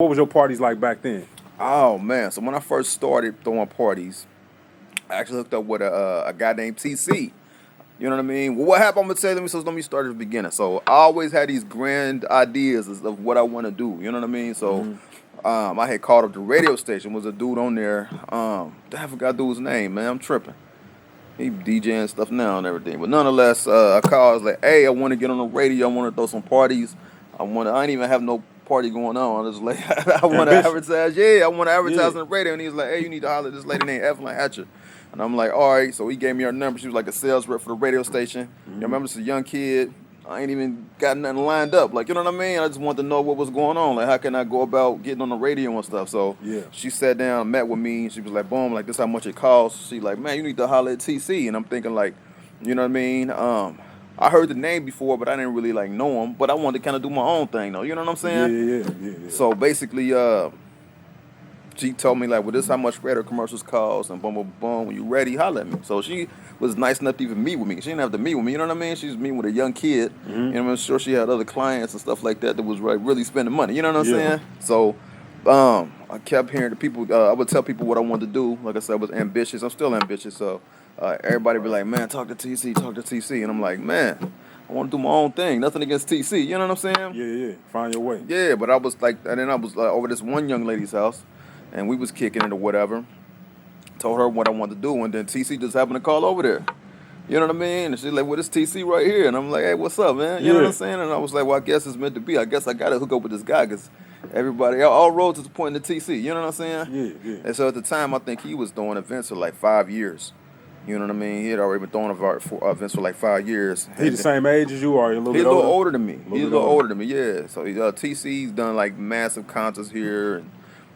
What was your parties like back then? Oh man! So when I first started throwing parties, I actually hooked up with a guy named TC. You know what I mean? Well, what happened? I'm gonna tell you. Let me start at the beginning. So I always had these grand ideas of what I want to do. You know what I mean? So I had called up the radio station. Was a dude on there. I forgot dude's name, man. I'm tripping. He DJing stuff now and everything. But nonetheless, I called. I was like, "Hey, I want to get on the radio. I want to throw some parties. I ain't even have no party going on. I was like, I want to advertise. Yeah, I want to advertise on the radio." And he was like, "Hey, you need to holler at this lady named Evelyn Hatcher." And I'm like, "All right." So he gave me her number. She was like a sales rep for the radio station. You remember, it's a young kid. I ain't even got nothing lined up. Like, you know what I mean? I just wanted to know what was going on. Like, how can I go about getting on the radio and stuff? So she sat down, met with me. She was like, boom, like, this is how much it costs. She like, man, you need to holler at TC. And I'm thinking, like, you know what I mean? I heard the name before, but I didn't really, like, know him. But I wanted to kind of do my own thing, though. You know what I'm saying? Yeah. So basically, she told me, like, well, this is how much radio commercials cost, and boom, boom, boom. When you ready, holler at me. So she was nice enough to even meet with me. She didn't have to meet with me, you know what I mean? She was meeting with a young kid. You know, I'm sure she had other clients and stuff like that was like really spending money. You know what I'm saying? So I kept hearing the people. I would tell people what I wanted to do. Like I said, I was ambitious. I'm still ambitious. So everybody be like, man, talk to TC, talk to TC. And I'm like, man, I want to do my own thing. Nothing against TC. You know what I'm saying? Yeah. Find your way. Yeah, but I was like, and then I was over this one young lady's house. And we was kicking it or whatever. Told her what I wanted to do, and then TC just happened to call over there. You know what I mean? And she's like, well, it's TC right here. And I'm like, hey, what's up, man? You know what I'm saying? And I was like, well, I guess it's meant to be. I guess I got to hook up with this guy because everybody, all roads is pointing to TC. You know what I'm saying? Yeah. And so at the time, I think he was throwing events for like 5 years. You know what I mean? He had already been throwing events for like 5 years. He the same age as you, or a little bit older? He's a little older than me. He's a little older than me, yeah. So TC's done like massive concerts here and,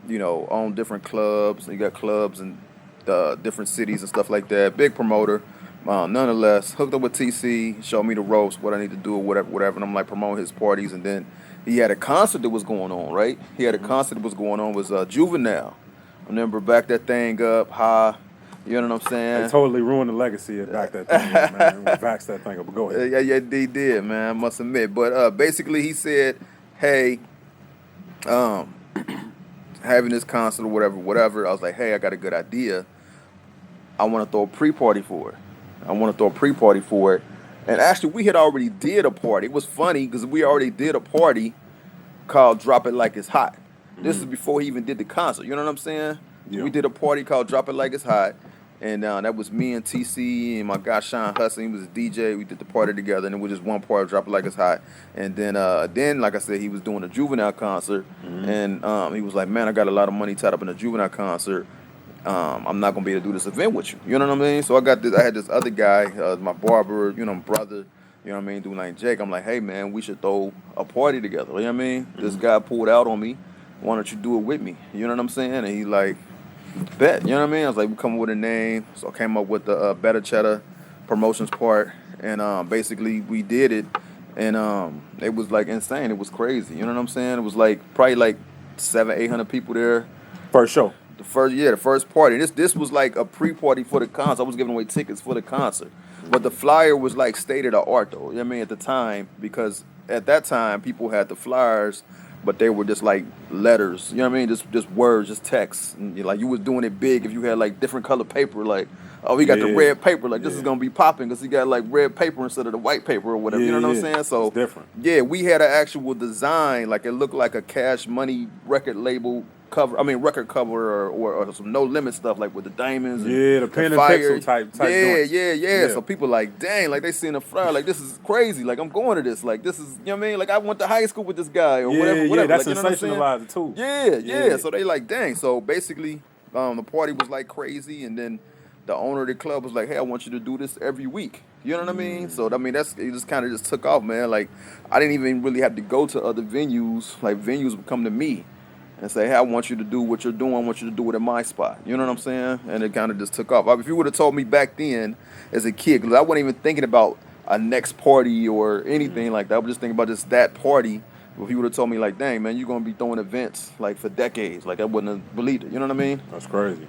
you know, on different clubs. You got clubs in different cities and stuff like that. Big promoter. Nonetheless, hooked up with TC, showed me the ropes, what I need to do, or whatever. And I'm like promoting his parties. And then he had a concert that was going on, right? He had a concert that was going on. It was Juvenile. I remember back that thing up high. You know what I'm saying? They totally ruined the legacy of back that thing up, man. Vax that thing up. But go ahead. Yeah, they did, man. I must admit. But basically, he said, hey, having this concert or whatever, I was like, hey, I got a good idea. I want to throw a pre-party for it. And actually, we had already did a party. It was funny because we already did a party called Drop It Like It's Hot. This is before he even did the concert. You know what I'm saying? Yeah. We did a party called Drop It Like It's Hot. And that was me and TC and my guy Sean Hudson. He was a DJ. We did the party together, and it was just one party, Drop It Like It's Hot. And then, like I said, he was doing a Juvenile concert, and he was like, "Man, I got a lot of money tied up in a Juvenile concert. I'm not gonna be able to do this event with you." You know what I mean? So I had this other guy, my barber, you know, brother. You know what I mean? Doing like Jake. I'm like, "Hey, man, we should throw a party together." You know what I mean? This guy pulled out on me. Why don't you do it with me? You know what I'm saying? And he like, bet. You know what I mean? I was like, we come up with a name. So I came up with the Better Cheddar Promotions part. And basically we did it. And it was like insane. It was crazy. You know what I'm saying? It was like probably like 700-800 people there. First show. The first party. This was like a pre-party for the concert. I was giving away tickets for the concert. But the flyer was like state of the art though. You know what I mean? At the time, because at that time people had the flyers, but they were just like letters, you know what I mean? Just words, just text. And like you was doing it big if you had like different color paper, like, oh, he got the red paper, like this is gonna be popping because he got like red paper instead of the white paper or whatever. You know what I'm saying? So it's different. Yeah, we had an actual design, like it looked like a Cash Money record label cover. I mean record cover or some No Limit stuff like with the diamonds. And the pen and pixel type. Yeah. So people like, dang, like they seen a flyer, like this is crazy. Like I'm going to this. Like this is, you know what I mean? Like I went to high school with this guy or whatever. Yeah, that's like, sensationalized too. Yeah. So they like, dang. So basically, the party was like crazy, and then the owner of the club was like, hey, I want you to do this every week. You know what I mean? So I mean, it just kind of just took off, man. Like I didn't even really have to go to other venues. Like venues would come to me and say, hey, I want you to do what you're doing. I want you to do it in my spot. You know what I'm saying? And it kind of just took off. If you would have told me back then as a kid, because I wasn't even thinking about a next party or anything like that. I was just thinking about just that party. If you would have told me like, dang, man, you're going to be throwing events like for decades. Like I wouldn't have believed it. You know what I mean? That's crazy.